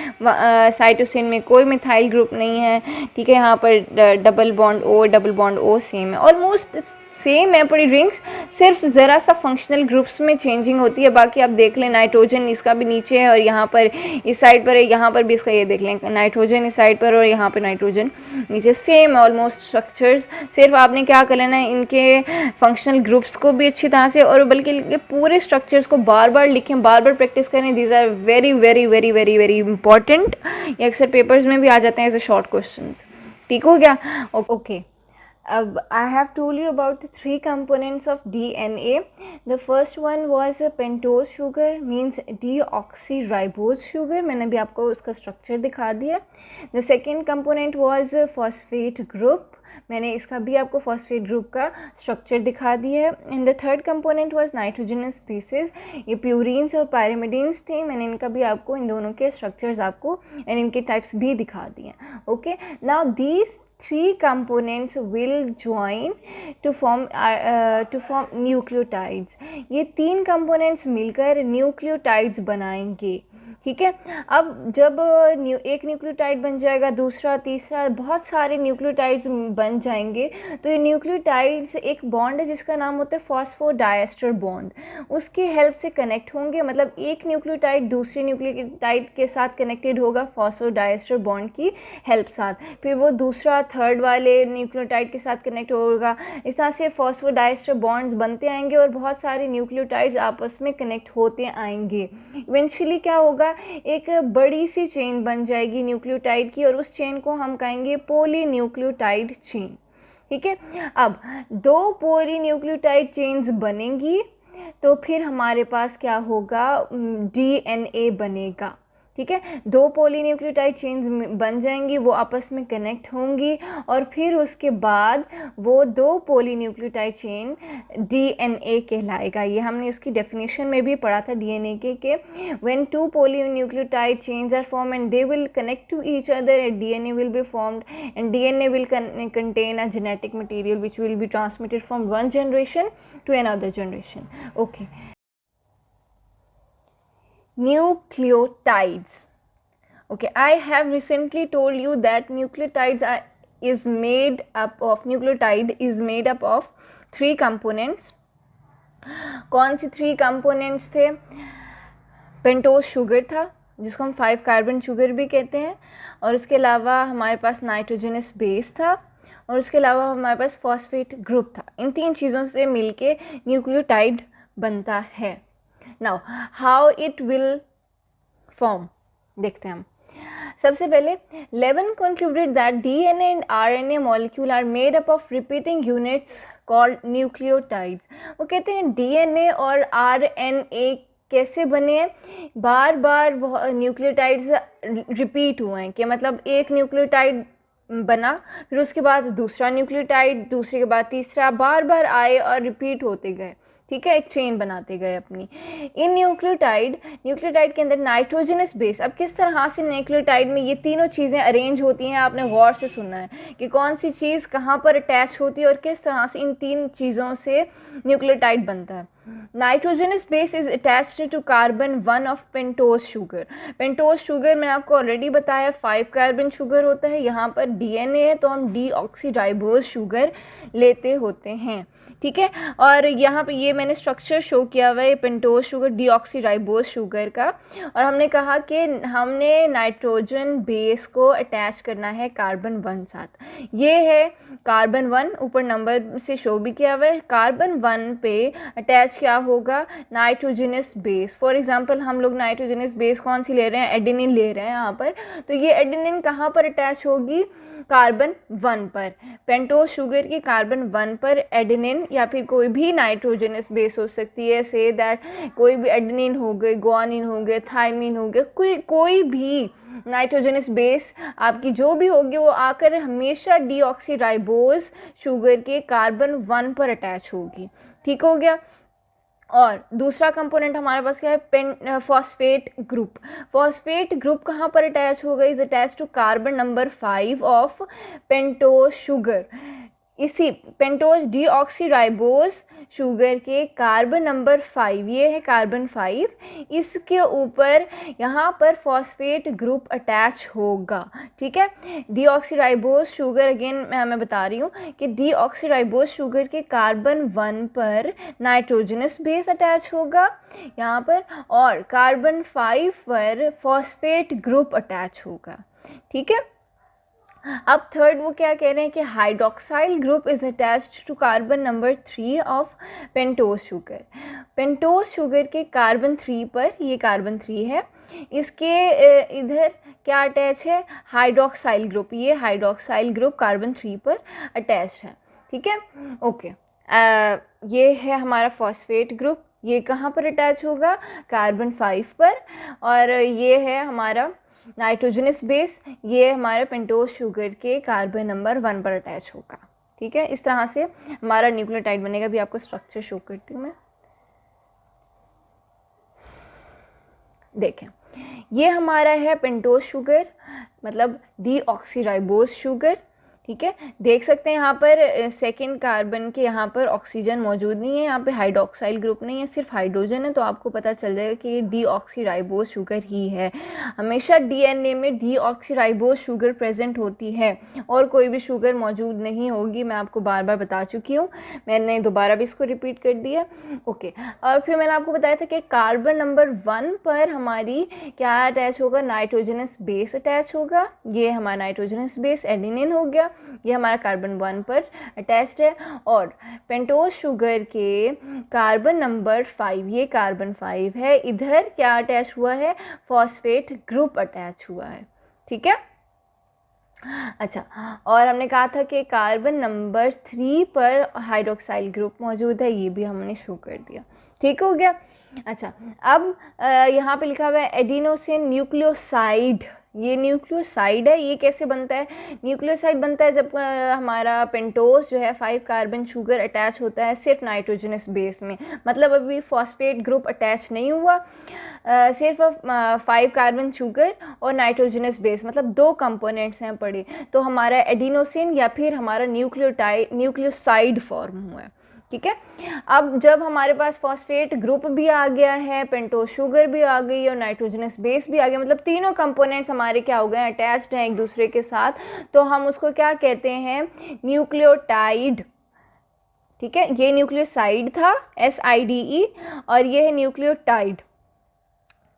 साइटोसिन में कोई मिथाइल ग्रुप नहीं है, ठीक है, यहाँ पर डबल बॉन्ड O सेम है, ऑलमोस्ट सेम है पूरी रिंग्स, सिर्फ ज़रा सा फंक्शनल ग्रुप्स में चेंजिंग होती है। बाकी आप देख लें नाइट्रोजन इसका भी नीचे है और यहाँ पर इस साइड पर है, यहाँ पर भी इसका ये देख लें नाइट्रोजन इस साइड पर और यहाँ पर नाइट्रोजन नीचे, सेम ऑलमोस्ट स्ट्रक्चर्स। सिर्फ आपने क्या कर लेना है, इनके फंक्शनल ग्रुप्स को भी अच्छी तरह से और बल्कि पूरे स्ट्रक्चर्स को बार बार लिखें, बार बार प्रैक्टिस करें। These are very very very very very important, ये अक्सर पेपर्स में भी आ जाते हैं एज ए शॉर्ट क्वेश्चन। ठीक हो गया? Okay. I have told you about the three components of DNA. The first one was a pentose sugar, means deoxyribose sugar. मैंने भी आपको उसका स्ट्रक्चर दिखा दिया। The second component was a phosphate group. मैंने इसका भी आपको फॉस्फेट ग्रुप का स्ट्रक्चर दिखा दिया है। And the third component was nitrogenous bases, ये प्यूरिन्स और पायरिमिडीन्स थे, मैंने इनका भी आपको इन दोनों के स्ट्रक्चर्स आपको एंड इनके टाइप्स भी दिखा दिए। Okay, now these three components will join to form nucleotides. ये तीन components मिलकर न्यूक्लियोटाइड्स बनाएंगे। ठीक है, अब जब एक न्यूक्लियोटाइड बन जाएगा, दूसरा, तीसरा, बहुत सारे न्यूक्लियोटाइड्स बन जाएंगे, तो ये न्यूक्लियोटाइड्स एक बॉन्ड है जिसका नाम होता है फॉस्फोडाइएस्टर बॉन्ड, उसकी हेल्प से कनेक्ट होंगे। मतलब एक न्यूक्लियोटाइड दूसरे न्यूक्लियोटाइड के साथ कनेक्टेड होगा फॉस्फोडाइएस्टर बॉन्ड की हेल्प साथ, फिर वो दूसरा थर्ड वाले न्यूक्लियोटाइड के साथ कनेक्ट होगा। इस तरह से फॉस्फोडाइएस्टर बॉन्ड्स बनते आएंगे और बहुत सारे न्यूक्लियोटाइड्स आपस में कनेक्ट होते आएंगे। इवेंचुअली क्या होगा, एक बड़ी सी चेन बन जाएगी न्यूक्लियोटाइड की और उस चेन को हम कहेंगे पॉलीन्यूक्लियोटाइड चेन। ठीक है, अब दो पॉलीन्यूक्लियोटाइड चेन्स बनेंगी तो फिर हमारे पास क्या होगा, DNA बनेगा। ठीक है, दो पॉलीन्यूक्लियोटाइड चेन्स बन जाएंगी, वो आपस में कनेक्ट होंगी और फिर उसके बाद वो दो पॉलीन्यूक्लियोटाइड चेन DNA कहलाएगा। ये हमने इसकी डेफिनेशन में भी पढ़ा था DNA के when two polynucleotide chains are form and they will connect to each other and DNA will be formed and DNA will contain a genetic material which will be transmitted from one generation to another generation. Okay. Nucleotides. Okay, I have recently told you that nucleotide is made up of three components. कौन सी three components थे? Pentose sugar था जिसको हम 5 carbon sugar भी कहते हैं, और उसके अलावा हमारे पास नाइट्रोजनस बेस था, और उसके अलावा हमारे पास फॉस्फेट ग्रुप था। इन तीन चीज़ों से मिलके न्यूक्लियोटाइड बनता है। Now how it will form देखते हैं हम। सबसे पहले Levene concluded that DNA and RNA molecule are made up of repeating units called nucleotides. वो कहते हैं DNA और RNA कैसे बने हैं, बार बार न्यूक्लियोटाइड्स रिपीट हुए हैं, कि मतलब एक न्यूक्लियोटाइड बना, फिर उसके बाद दूसरा न्यूक्लियोटाइड, दूसरे के बाद तीसरा, बार बार आए और रिपीट होते गए। ठीक है, एक चेन बनाते गए अपनी। इन न्यूक्लियोटाइड के अंदर नाइट्रोजनस बेस, अब किस तरह से न्यूक्लियोटाइड में ये तीनों चीज़ें अरेंज होती हैं, आपने गौर से सुनना है कि कौन सी चीज़ कहाँ पर अटैच होती है और किस तरह से इन तीन चीज़ों से न्यूक्लियोटाइड बनता है। Nitrogenous base is attached to carbon 1 of pentose sugar. Pentose sugar मैंने आपको ऑलरेडी बताया 5 कार्बन शुगर होता है, यहाँ पर DNA है तो हम डीऑक्सीराइबोज शुगर लेते होते हैं। ठीक है, और यहाँ पे ये मैंने स्ट्रक्चर शो किया हुआ है पेंटोज शुगर डीऑक्सीराइबोज शुगर का, और हमने कहा कि हमने नाइट्रोजन बेस को अटैच करना है कार्बन 1 साथ। ये है कार्बन 1, ऊपर नंबर से शो भी किया हुआ है। कार्बन 1 पे अटैच क्या होगा, नाइट्रोजनस बेस। फॉर एग्जांपल हम लोग नाइट्रोजनस बेस कौन सी ले रहे हैं, एडेनिन ले रहे हैं यहाँ पर, तो ये एडेनिन कहाँ पर अटैच होगी, कार्बन 1 पर। पेंटोज शुगर की कार्बन 1 पर एडेनिन या फिर कोई भी नाइट्रोजनस बेस हो सकती है, से दैट कोई भी एडेनिन हो गए, ग्वानिन हो गए, थायमिन हो गए, कोई भी नाइट्रोजनस बेस आपकी जो भी होगी वो आकर हमेशा डीऑक्सीराइबोज शुगर के कार्बन 1 पर अटैच होगी। ठीक हो गया। और दूसरा कंपोनेंट हमारे पास क्या है, पेन फॉस्फेट ग्रुप। फॉस्फेट ग्रुप कहाँ पर अटैच होगा, is attach to carbon number 5 of pentose sugar. इसी पेंटोज डीऑक्सीराइबोज शुगर के कार्बन नंबर 5, ये है कार्बन 5, इसके ऊपर यहाँ पर फॉस्फेट ग्रुप अटैच होगा। ठीक है, डीऑक्सीराइबोज शुगर, अगेन मैं बता रही हूँ कि डीऑक्सीराइबोज शुगर के कार्बन 1 पर नाइट्रोजनस बेस अटैच होगा यहाँ पर, और कार्बन 5 पर फॉस्फेट ग्रुप अटैच होगा। ठीक है, अब थर्ड वो क्या कह रहे हैं कि hydroxyl group is attached to carbon number 3 of pentose sugar. Pentose sugar के कार्बन 3 पर, ये कार्बन 3 है, इसके इधर क्या अटैच है, हाइड्रोक्साइल ग्रुप। ये हाइड्रोक्साइल ग्रुप कार्बन 3 पर अटैच है। ठीक है, ओके। ये है हमारा फॉस्फेट ग्रुप, ये कहाँ पर अटैच होगा, कार्बन 5 पर, और ये है हमारा नाइट्रोजनस बेस, ये हमारे पेंटोज शुगर के कार्बन नंबर 1 पर अटैच होगा। ठीक है, इस तरह से हमारा न्यूक्लियोटाइड बनेगा। भी आपको स्ट्रक्चर शो करती हूँ मैं, देखें, ये हमारा है पेंटोज शुगर, मतलब डीऑक्सीराइबोज शुगर। ठीक है, देख सकते हैं यहाँ पर सेकेंड कार्बन के यहाँ पर ऑक्सीजन मौजूद नहीं है, यहाँ पे हाइड्रोक्साइल ग्रुप नहीं है, सिर्फ हाइड्रोजन है, तो आपको पता चल जाएगा कि ये डीऑक्सीराइबोज शुगर ही है। हमेशा डीएनए में डीऑक्सीराइबोज शुगर प्रेजेंट होती है और कोई भी शुगर मौजूद नहीं होगी, मैं आपको बार बार बता चुकी हूँ, मैंने दोबारा भी इसको रिपीट कर दिया। ओके, और फिर मैंने आपको बताया था कि कार्बन नंबर 1 पर हमारी क्या अटैच होगा, नाइट्रोजनस बेस अटैच होगा। ये हमारा नाइट्रोजनस बेस एडेनिन हो गया, ये हमारा कार्बन 1 पर अटैच्ड है। और पेंटोज शुगर के कार्बन नंबर 5, ये कार्बन 5 है, इधर क्या अटैच हुआ है, फॉस्फेट ग्रुप अटैच हुआ है। ठीक है, अच्छा, और हमने कहा था कि कार्बन नंबर 3 पर हाइड्रोक्साइल ग्रुप मौजूद है, ये भी हमने शो कर दिया। ठीक हो गया। अच्छा, अब यहाँ पे लिखा हुआ है एडिनोसिन न्यूक्लियोसाइड। ये न्यूक्लियोसाइड है, ये कैसे बनता है, न्यूक्लियोसाइड बनता है जब हमारा पेंटोज जो है 5 कार्बन शुगर अटैच होता है सिर्फ नाइट्रोजनस बेस में, मतलब अभी फॉस्फेट ग्रुप अटैच नहीं हुआ, सिर्फ 5 कार्बन शुगर और नाइट्रोजनस बेस, मतलब 2 कंपोनेंट्स हैं पड़े, तो हमारा एडिनोसिन या फिर हमारा न्यूक्लियोसाइड फॉर्म हुआ है। ठीक है, अब जब हमारे पास फॉस्फेट ग्रुप भी आ गया है, पेंटोज शुगर भी आ गई और नाइट्रोजनस बेस भी आ गया, मतलब तीनों कंपोनेंट्स हमारे क्या हो गए हैं, अटैच्ड हैं एक दूसरे के साथ, तो हम उसको क्या कहते हैं, न्यूक्लियोटाइड। ठीक है, ये न्यूक्लियोसाइड था SIDE, और ये है न्यूक्लियोटाइड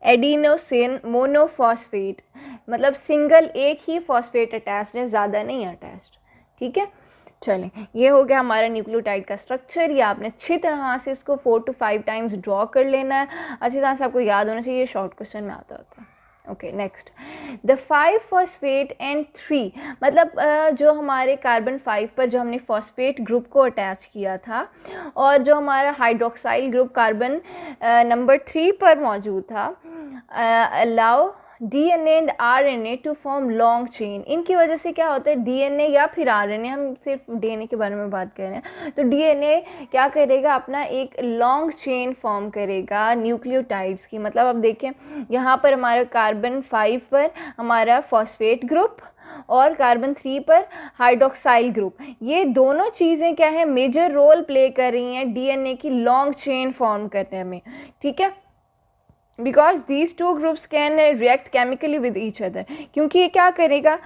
एडिनोसिन मोनोफॉस्फेट, मतलब सिंगल एक ही फॉस्फेट अटैच्ड है, ज़्यादा नहीं अटैच्ड। ठीक है, चलें, ये हो गया हमारा न्यूक्लियोटाइड का स्ट्रक्चर। ये आपने अच्छी तरह से इसको 4 to 5 टाइम्स ड्रॉ कर लेना है, अच्छी तरह से आपको याद होना चाहिए, शॉर्ट क्वेश्चन में आता होता है। Okay, next, the 5 phosphate and 3, मतलब जो हमारे कार्बन 5 पर जो हमने फॉस्फेट ग्रुप को अटैच किया था और जो हमारा हाइड्रोक्साइल ग्रुप कार्बन नंबर 3 पर मौजूद था, allow DNA and RNA to form long chain. इनकी वजह से क्या होता है, DNA या फिर RNA, हम सिर्फ DNA के बारे में बात कर रहे हैं, तो DNA क्या करेगा, अपना एक लॉन्ग चेन फॉर्म करेगा न्यूक्लियोटाइड्स की। मतलब अब देखें, यहाँ पर हमारे कार्बन 5 पर हमारा फॉस्फेट ग्रुप और कार्बन 3 पर हाइड्रोक्साइल ग्रुप, ये दोनों चीज़ें क्या है, मेजर रोल प्ले कर रही हैं DNA की लॉन्ग चेन फॉर्म करने में। ठीक है, because these 2 groups can react chemically with each other, क्योंकि ये क्या करेगा,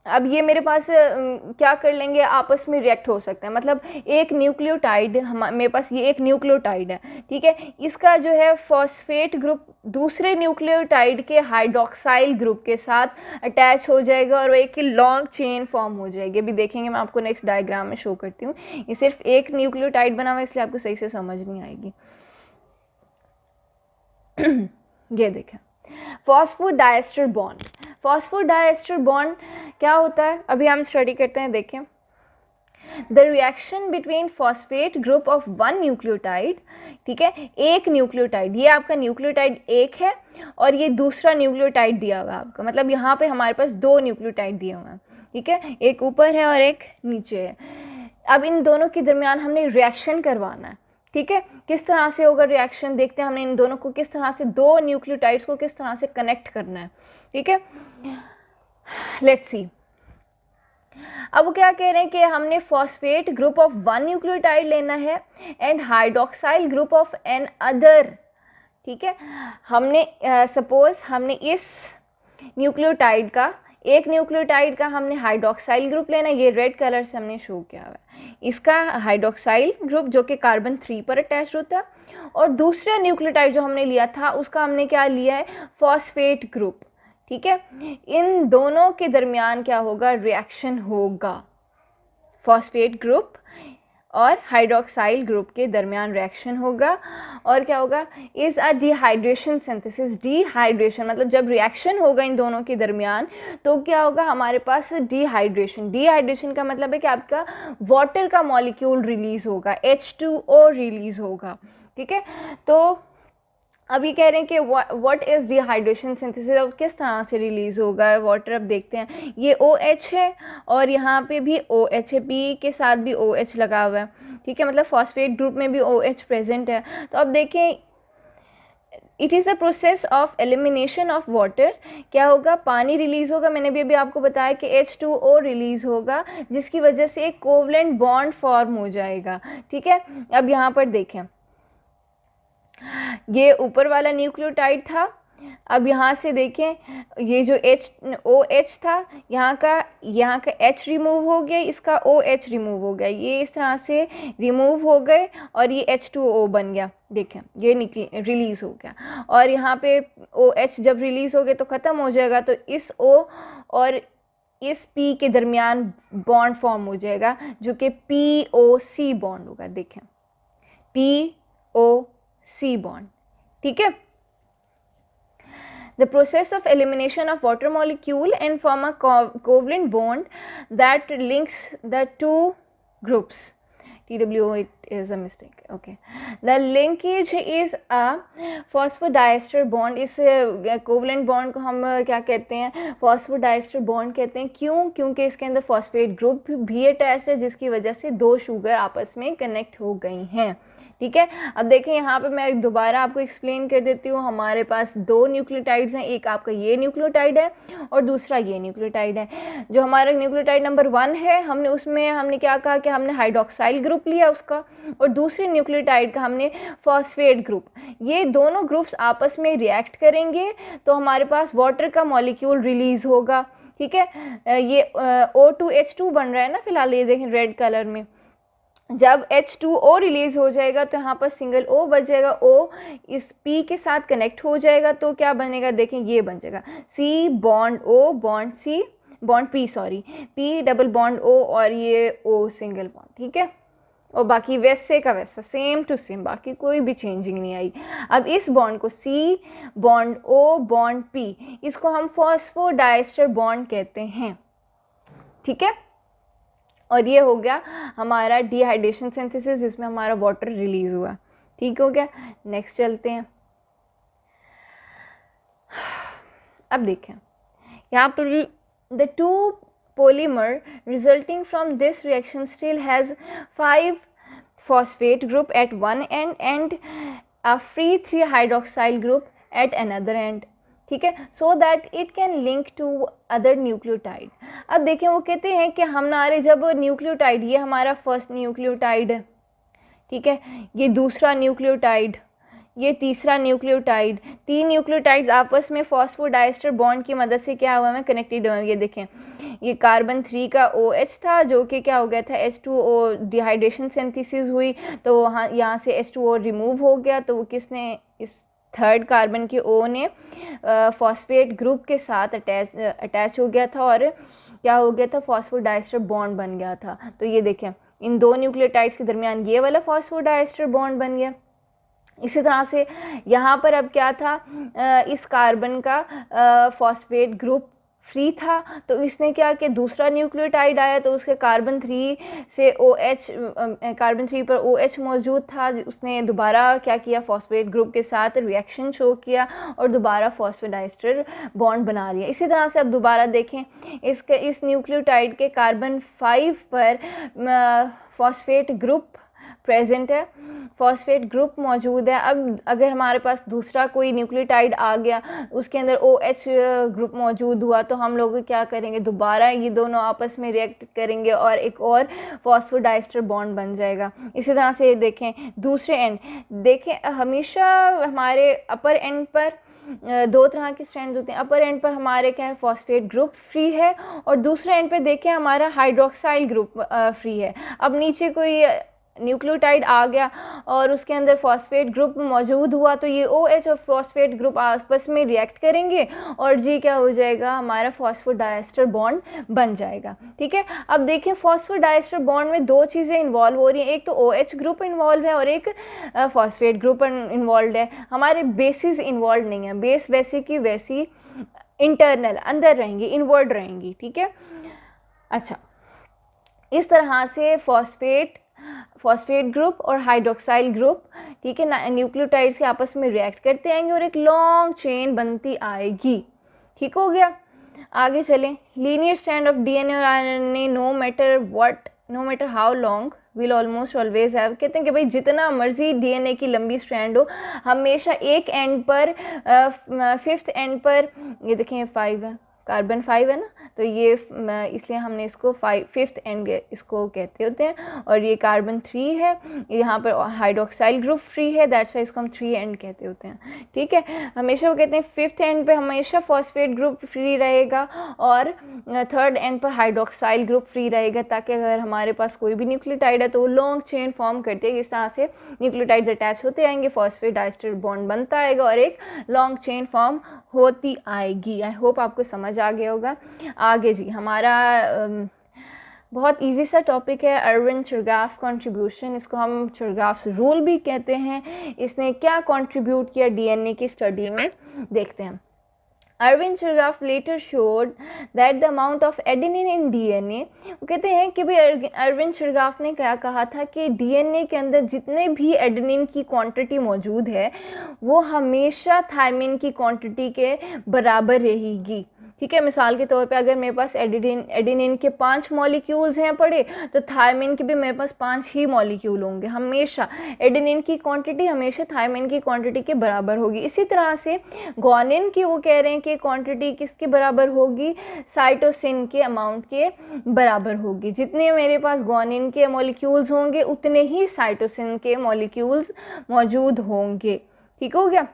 अब ये मेरे पास क्या कर लेंगे, आपस में रिएक्ट हो सकता है, मतलब एक न्यूक्लियोटाइड, मेरे पास ये एक न्यूक्लियोटाइड है, ठीक है, इसका जो है फॉस्फेट ग्रुप दूसरे न्यूक्लियोटाइड के हाइड्रोक्साइल ग्रुप के साथ अटैच हो जाएगा और एक लॉन्ग चेन फॉर्म हो जाएगी। अभी देखेंगे, मैं आपको नेक्स्ट डायग्राम में शो करती हूँ, ये सिर्फ एक न्यूक्लियोटाइड बना हुआ है इसलिए आपको सही से समझ नहीं आएगी। ये देखें, फॉस्फोडाइएस्टर बॉन्ड। फॉस्फोडाइएस्टर बॉन्ड क्या होता है, अभी हम स्टडी करते हैं। देखें, the reaction between phosphate group of 1 nucleotide, ठीक है, एक न्यूक्लियोटाइड, ये आपका न्यूक्लियोटाइड एक है और ये दूसरा न्यूक्लियोटाइड दिया हुआ है आपका, मतलब यहाँ पे हमारे पास 2 न्यूक्लियोटाइड दिए हुए हैं। ठीक है, एक ऊपर है और एक नीचे है। अब इन दोनों के दरमियान हमने रिएक्शन करवाना है, ठीक है, किस तरह से होगा रिएक्शन, देखते हैं हमने इन दोनों को किस तरह से, दो न्यूक्लियोटाइड्स को किस तरह से कनेक्ट करना है। ठीक है, लेट्स सी। अब वो क्या कह रहे हैं कि हमने phosphate group of one nucleotide लेना है and hydroxyl group of another. ठीक है, हमने सपोज हमने इस न्यूक्लियोटाइड का, एक न्यूक्लियोटाइड का हमने हाइड्रोक्साइल ग्रुप लेना है, ये रेड कलर से हमने शो किया हुआ है, इसका हाइड्रोक्साइल ग्रुप जो कि कार्बन 3 पर अटैच होता है, और दूसरा न्यूक्लियोटाइड जो हमने लिया था उसका हमने क्या लिया है, फॉस्फेट ग्रुप। ठीक है, इन दोनों के दरमियान क्या होगा, रिएक्शन होगा, फॉस्फेट ग्रुप और हाइड्रोक्साइल ग्रुप के दरमियान रिएक्शन होगा, और क्या होगा, is a dehydration synthesis. Dehydration मतलब जब रिएक्शन होगा इन दोनों के दरमियान तो क्या होगा, हमारे पास डिहाइड्रेशन। डिहाइड्रेशन का मतलब है कि आपका वाटर का मॉलिक्यूल रिलीज़ होगा, H2O रिलीज़ होगा। ठीक है, तो अब ये कह रहे हैं कि व्हाट इज़ डिहाइड्रेशन सिंथेसिस, अब किस तरह से रिलीज़ होगा वाटर। अब देखते हैं, ये OH है और यहाँ पे भी OH है, P के साथ भी OH लगा हुआ है। ठीक है, मतलब फॉस्फेट ग्रुप में भी OH प्रेजेंट है। तो अब देखें, it is the process of elimination of water. क्या होगा, पानी रिलीज़ होगा, मैंने भी अभी आपको बताया कि H2O रिलीज़ होगा, जिसकी वजह से एक कोवलेंट बॉन्ड फॉर्म हो जाएगा। ठीक है, अब यहाँ पर देखें, ये ऊपर वाला न्यूक्लियोटाइड था, अब यहाँ से देखें, ये जो OH था, यहाँ का H रिमूव हो गया, इसका OH रिमूव हो गया, ये इस तरह से रिमूव हो गए और ये H2O बन गया। देखें, ये रिलीज़ हो गया, और यहाँ पे OH जब रिलीज़ हो गया तो ख़त्म हो जाएगा, तो इस O और इस P के दरमियान बॉन्ड फॉर्म हो जाएगा जो कि POC बॉन्ड होगा। देखें, POC बॉन्ड। ठीक है, the process of elimination of water molecule and form a covalent bond that links the two groups. TWO, it is a mistake. Okay, the linkage is a phosphodiester bond. इस covalent bond को हम क्या कहते हैं, phosphodiester bond कहते हैं। क्यों, क्योंकि इसके अंदर फॉस्फेट ग्रुप भी अटैच्ड है, जिसकी वजह से दो शुगर आपस में कनेक्ट हो गई हैं। ठीक है, अब देखें यहाँ पे मैं दोबारा आपको एक्सप्लेन कर देती हूँ। हमारे पास दो न्यूक्लियोटाइड्स हैं, एक आपका ये न्यूक्लियोटाइड है और दूसरा ये न्यूक्लियोटाइड है। जो हमारा न्यूक्लियोटाइड नंबर 1 है, हमने क्या कहा कि हमने हाइड्रोक्साइल ग्रुप लिया उसका, और दूसरे न्यूक्लियोटाइड का हमने फॉस्फेट ग्रुप। ये दोनों ग्रुप्स आपस में रिएक्ट करेंगे तो हमारे पास वाटर का मॉलिक्यूल रिलीज होगा। ठीक है, ये O2H2 बन रहा है ना फिलहाल, ये देखें रेड कलर में। जब H2O रिलीज हो जाएगा तो यहाँ पर सिंगल O बच जाएगा, O इस P के साथ कनेक्ट हो जाएगा तो क्या बनेगा, देखें ये बन जाएगा C bond O bond C bond P, sorry P double bond O और ये O सिंगल बॉन्ड। ठीक है, और बाकी वैसे का वैसा सेम टू सेम, बाकी कोई भी चेंजिंग नहीं आई। अब इस बॉन्ड को C bond O bond P, इसको हम फॉस्फोडाइस्टर बॉन्ड कहते हैं। ठीक है, और ये हो गया हमारा डिहाइड्रेशन सिंथेसिस, जिसमें हमारा वाटर रिलीज हुआ। ठीक हो गया, नेक्स्ट चलते हैं। अब देखें यहाँ पर भी, the two polymer resulting from this reaction still has 5 phosphate group at one end and a free 3 hydroxyl group at another end. ठीक है, so that it can link to other nucleotide. अब देखें, वो कहते हैं कि हमारे जब न्यूक्लियोटाइड, ये हमारा फर्स्ट न्यूक्लियोटाइड है, ठीक है, ये दूसरा न्यूक्लियोटाइड, ये तीसरा न्यूक्लियोटाइड, 3 न्यूक्लियोटाइड्स आपस में फॉस्फोडाइस्टर बॉन्ड की मदद से क्या हुआ है, कनेक्टेड हुए। ये देखें, ये कार्बन 3 का OH था जो कि क्या हो गया था, H2O, डिहाइड्रेशन सिंथेसिस हुई तो वहाँ यहाँ से H2O रिमूव हो गया, तो वो किसने, इस थर्ड कार्बन के O ने फॉस्फेट ग्रुप के साथ अटैच हो गया था और क्या हो गया था, फॉस्फोडाइस्टर बॉन्ड बन गया था। तो ये देखें, इन दो न्यूक्लियोटाइड्स के दरमियान ये वाला फॉस्फोडाइस्टर बॉन्ड बन गया। इसी तरह से यहाँ पर अब क्या था, इस कार्बन का फॉस्फेट ग्रुप फ्री था, तो इसने क्या किया, दूसरा न्यूक्लियोटाइड आया तो उसके कार्बन 3 से OH, कार्बन 3 पर OH मौजूद था, उसने दोबारा क्या किया, फॉस्फेट ग्रुप के साथ रिएक्शन शो किया और दोबारा फॉस्फोडाइस्टर बॉन्ड बना लिया। इसी तरह से अब दोबारा देखें, इस न्यूक्लियोटाइड के कार्बन 5 पर फॉस्फेट ग्रुप प्रेजेंट है, फॉस्फेट ग्रुप मौजूद है। अब अगर हमारे पास दूसरा कोई न्यूक्लियोटाइड आ गया, उसके अंदर OH ग्रुप मौजूद हुआ, तो हम लोग क्या करेंगे, दोबारा ये दोनों आपस में रिएक्ट करेंगे और एक और फॉस्फोडाइस्टर बॉन्ड बन जाएगा। इसी तरह से देखें दूसरे एंड, देखें हमेशा हमारे अपर एंड पर दो तरह के स्ट्रैंड होते हैं। अपर एंड पर हमारे क्या है, फॉस्फेट ग्रुप फ्री है, और दूसरे एंड पे देखें हमारा हाइड्रोक्साइल ग्रुप फ्री है। अब नीचे कोई न्यूक्लियोटाइड आ गया और उसके अंदर फॉस्फेट ग्रुप मौजूद हुआ, तो ये OH और फॉस्फेट ग्रुप आपस में रिएक्ट करेंगे और जी क्या हो जाएगा, हमारा फॉस्फोडाइस्टर बॉन्ड बन जाएगा। ठीक है, अब देखिए फॉस्फोडाइस्टर बॉन्ड में दो चीज़ें इन्वॉल्व हो रही हैं, एक तो OH ग्रुप इन्वॉल्व है और एक फॉस्फेट ग्रुप इन्वॉल्व है। हमारे बेसिस इन्वॉल्व नहीं है, बेस वैसी की वैसी इंटरनल अंदर रहेंगी, इनवर्ड रहेंगी। ठीक है, अच्छा, इस तरह से फॉस्फेट ग्रुप और हाइड्रोक्साइल ग्रुप, ठीक है ना, न्यूक्लियोटाइड्स के आपस में रिएक्ट करते आएंगे और एक लॉन्ग चेन बनती आएगी। ठीक हो गया, आगे चलें। लीनियर स्ट्रैंड ऑफ DNA और RNA no matter how long will almost always have, कहते हैं कि भाई जितना मर्जी DNA की लंबी स्ट्रैंड हो, हमेशा एक एंड पर, फिफ्थ एंड पर, ये देखें 5 है, कार्बन 5 है ना, तो ये इसलिए हमने इसको फिफ्थ एंड इसको कहते होते हैं, और ये कार्बन 3 है, यहाँ पर हाइड्रोक्साइल ग्रुप फ्री है, दैट्स वाई इसको हम 3 एंड कहते होते हैं। ठीक है, हमेशा वो कहते हैं फिफ्थ एंड पे हमेशा फॉस्फेट ग्रुप फ्री रहेगा और थर्ड एंड पर हाइड्रोक्साइल ग्रुप फ्री रहेगा, ताकि अगर हमारे पास कोई भी न्यूक्लियोटाइड है तो वो लॉन्ग चेन फॉर्म करते हैं। इस तरह से न्यूक्लियोटाइड्स अटैच होते आएंगे, फॉस्फेडाइस्टर बॉन्ड बनता आएगा और एक लॉन्ग चेन फॉर्म होती आएगी। आई होप आपको समझ आ गया होगा। आगे जी, हमारा बहुत इजी सा टॉपिक है, अर्विन चुरगाफ कंट्रीब्यूशन, इसको हम चुरगाफ्स रूल भी कहते हैं। इसने क्या कंट्रीब्यूट किया DNA की स्टडी में, देखते हैं। Erwin Chirgaf later showed that the amount of adenine in DNA, वो कहते हैं कि भाई अरविंद चिरगाफ ने क्या कहा था कि DNA के अंदर जितने भी एडेनिन की क्वांटिटी मौजूद है वो हमेशा थायमिन की क्वांटिटी के बराबर रहेगी। ठीक है, मिसाल के तौर पे अगर मेरे पास एडेनिन के 5 मॉलिक्यूल्स हैं पड़े, तो थायमिन के भी मेरे पास 5 ही मॉलिक्यूल होंगे। हमेशा एडेनिन की क्वांटिटी हमेशा थायमिन की क्वांटिटी के बराबर होगी। इसी तरह से ग्वानिन की वो कह रहे हैं कि क्वांटिटी किसके बराबर होगी, साइटोसिन के अमाउंट के बराबर होगी। जितने मेरे पास ग्वानिन के मॉलिक्यूल्स होंगे उतने ही साइटोसिन के मॉलिक्यूल्स मौजूद होंगे। ठीक हो गया,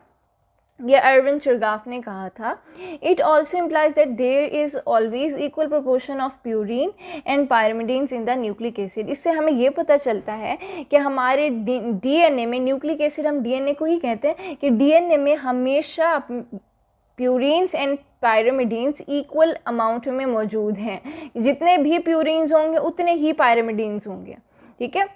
ये अरविंद चिरगाफ ने कहा था। It also implies that there is always equal proportion of purine and pyrimidines in the nucleic acid. इससे हमें ये पता चलता है कि हमारे DNA में, न्यूक्लिक एसिड हम DNA को ही कहते हैं, कि DNA में हमेशा purines and pyrimidines equal amount में मौजूद हैं। जितने भी प्यूरिन्स होंगे उतने ही पायरिमिडीन्स होंगे। ठीक है,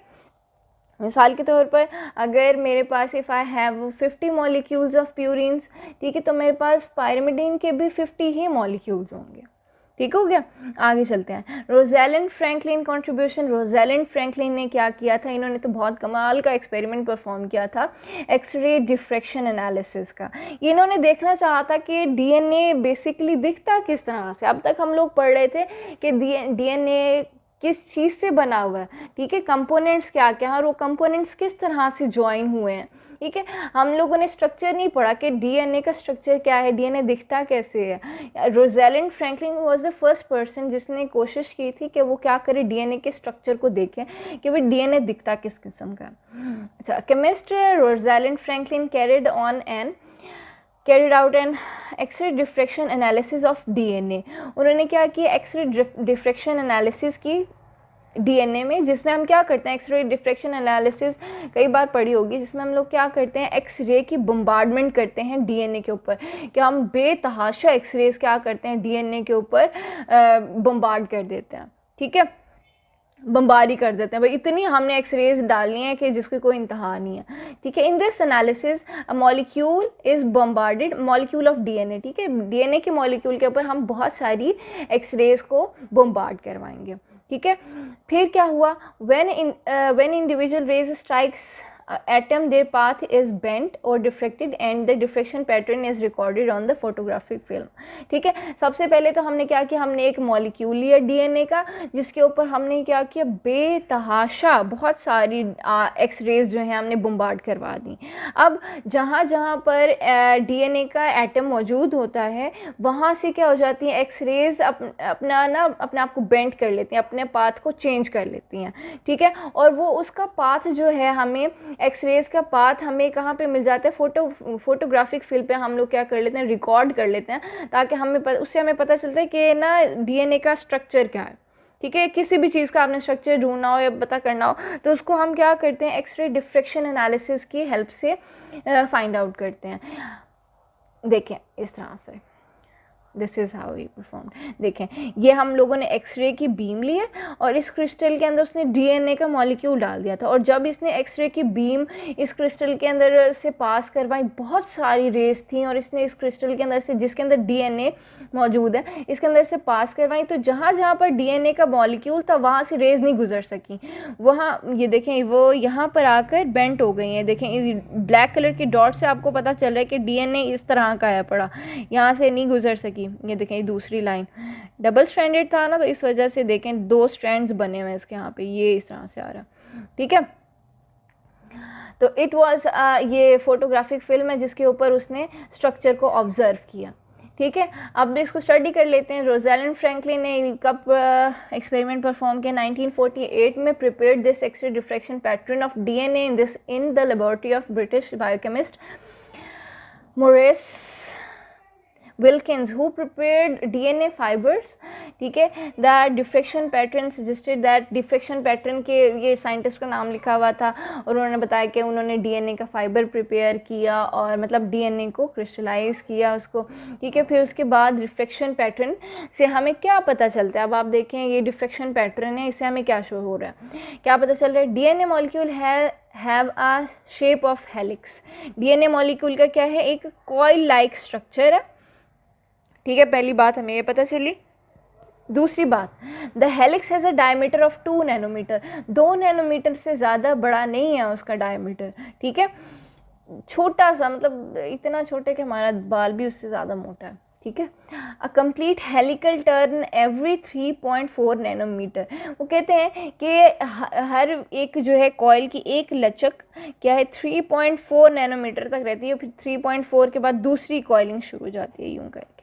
मिसाल के तौर पर अगर मेरे पास if I have 50 molecules of purines, ठीक है, तो मेरे पास पायरिमिडीन के भी 50 ही मॉलिक्यूल्स होंगे। ठीक हो गया, आगे चलते हैं। रोज़ैलिंड फ्रैंकलिन कंट्रीब्यूशन। रोज़ैलिंड फ्रैंकलिन ने क्या किया था, इन्होंने तो बहुत कमाल का एक्सपेरिमेंट परफॉर्म किया था, एक्सरे डिफ्रैक्शन एनालिसिस का। इन्होंने देखना चाहा था कि DNA बेसिकली दिखता किस तरह से। अब तक हम लोग पढ़ रहे थे कि DNA किस चीज़ से बना हुआ है, ठीक है, कंपोनेंट्स क्या क्या है और वो कंपोनेंट्स किस तरह से ज्वाइन हुए हैं। ठीक है, हम लोगों ने स्ट्रक्चर नहीं पढ़ा कि DNA का स्ट्रक्चर क्या है, DNA दिखता कैसे है। Rosalind Franklin was the first person जिसने कोशिश की थी कि वो क्या करे, DNA के स्ट्रक्चर को देखें कि वो DNA दिखता किस किस्म का। अच्छा, chemist Rosalind Franklin carried out an X-ray diffraction analysis of DNA। उन्होंने क्या किया, एक्सरे डिफ्रैक्शन एनालिसिस की DNA में, जिसमें हम क्या करते हैं, एक्सरे डिफ्रैक्शन एनालिसिस कई बार पढ़ी होगी, जिसमें हम लोग क्या करते हैं, एक्सरे की बम्बार्डमेंट करते हैं DNA के ऊपर, कि हम बेतहाशा एक्सरेज क्या करते हैं DNA के ऊपर बम्बार्ड कर देते हैं। ठीक है, बम्बारी कर देते हैं भाई, इतनी हमने एक्सरेज डालनी है कि जिसकी कोई इंतहा नहीं है। ठीक है, in this analysis molecule is bombarded, molecule of DNA। ठीक है, DNA के मॉलिक्यूल के ऊपर हम बहुत सारी एक्सरेज को बम्बार्ड करवाएंगे। ठीक है, फिर क्या हुआ, when individual rays strikes atom their path is bent और diffracted and the diffraction pattern is recorded on the photographic film. ठीक है, सबसे पहले तो हमने क्या किया, हमने एक मॉलिक्यूल लिया डीएनए का, जिसके ऊपर हमने क्या किया, बेतहाशा बहुत सारी एक्सरेज जो हैं हमने बम्बार्ड करवा दी। अब जहाँ जहाँ पर डीएनए का एटम मौजूद होता है वहाँ से क्या हो जाती हैं, एक्सरेज अपना ना अपने आप को बेंड कर लेती हैं, अपने पाथ को चेंज कर लेती हैं। ठीक है, और वो उसका पाथ जो है, हमें एक्सरेज का पाथ हमें कहाँ पे मिल जाता है, फोटोग्राफिक फिल्म पे हम लोग क्या कर लेते हैं, रिकॉर्ड कर लेते हैं, ताकि उससे हमें पता चलता है कि ना डीएनए का स्ट्रक्चर क्या है। ठीक है, किसी भी चीज़ का आपने स्ट्रक्चर ढूंढना हो या पता करना हो तो उसको हम क्या करते हैं, एक्सरे डिफ्रेक्शन एनालिसिस की हेल्प से फाइंड आउट करते हैं। देखें इस तरह से, this is how he perform. देखें, ये हम लोगों ने एक्सरे की बीम ली है और इस क्रिस्टल के अंदर उसने डीएनए का मॉलिक्यूल डाल दिया था, और जब इसने एक्सरे की बीम इस क्रिस्टल के अंदर से पास करवाई, बहुत सारी रेस थी, और इसने इस क्रिस्टल के अंदर से, जिसके अंदर डीएनए मौजूद है, इसके अंदर से पास करवाई, तो जहाँ जहाँ पर डीएनए का मॉलिक्यूल था वहाँ से रेज नहीं गुजर सकी। वहाँ ये देखें, वो यहाँ पर आकर बेंट हो गई हैं। देखें, इस ब्लैक कलर की डॉट से आपको पता चल रहा है कि डीएनए इस तरह का है पड़ा, यहाँ से नहीं गुजर सकी। ये देखें, ये दूसरी लाइन डबल स्ट्रैंडेड था ना, तो इस वजह से देखें 2 स्ट्रैंड्स बने हुए हैं इसके, यहाँ पे ये इस तरह से आ रहा है। ठीक है, तो इट वाज ये फोटोग्राफिक फिल्म है जिसके ऊपर उसने स्ट्रक्चर को ऑब्जर्व किया। ठीक है, अब इसको स्टडी कर लेते हैं। रोज़ैलिंड फ्रैंकलिन ने कब एक्सपेरिमेंट परफॉर्म किया, 1948 में। Prepared this x ray diffraction pattern of DNA in the laboratory of British biochemist Maurice Wilkins, who prepared DNA fibers. ठीक है, the diffraction pattern suggested that diffraction pattern के, ये साइंटिस्ट का नाम लिखा हुआ था, और उन्होंने बताया कि उन्होंने डीएनए का फाइबर प्रिपेयर किया और मतलब डीएनए को क्रिस्टलाइज किया उसको। ठीक है, फिर उसके बाद डिफ्रेक्शन पैटर्न से हमें क्या पता चलता है। अब आप देखें, ये डिफ्रेक्शन पैटर्न है, इससे हमें क्या शो हो रहा है, क्या पता चल रहा है, DNA molecule have a shape of helix. DNA molecule का क्या है, एक कॉइल लाइक स्ट्रक्चर है। ठीक है, पहली बात हमें ये पता चली। दूसरी बात, the helix has a diameter of 2 nanometer. 2 nanometer से ज़्यादा बड़ा नहीं है उसका डायमीटर। ठीक है, छोटा सा, मतलब इतना छोटा कि हमारा बाल भी उससे ज़्यादा मोटा है। ठीक है, a complete helical turn every 3.4 nanometer. वो कहते हैं कि हर एक जो है कॉइल की एक लचक क्या है, 3.4 नैनोमीटर तक रहती है, फिर 3.4 के बाद दूसरी कॉइलिंग शुरू हो जाती है, यूं करके।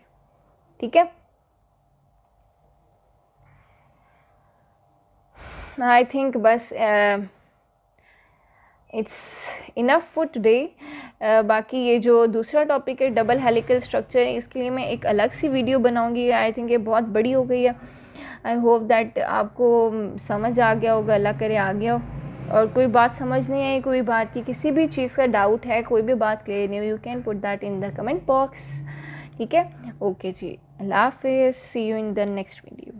ठीक है, आई थिंक बस इट्स इनफ फॉर टुडे। बाकी ये जो दूसरा टॉपिक है डबल हेलिकल स्ट्रक्चर, इसके लिए मैं एक अलग सी वीडियो बनाऊंगी। आई थिंक ये बहुत बड़ी हो गई है। आई होप दैट आपको समझ आ गया होगा, अल्लाह करे आ गया हो। और कोई बात समझ नहीं आई, कोई बात की किसी भी चीज़ का डाउट है, कोई भी बात क्लियर नहीं हो, you can put that in the comment box. ठीक है, ओके जी, अल्लाह हाफिज़, see you in the next video.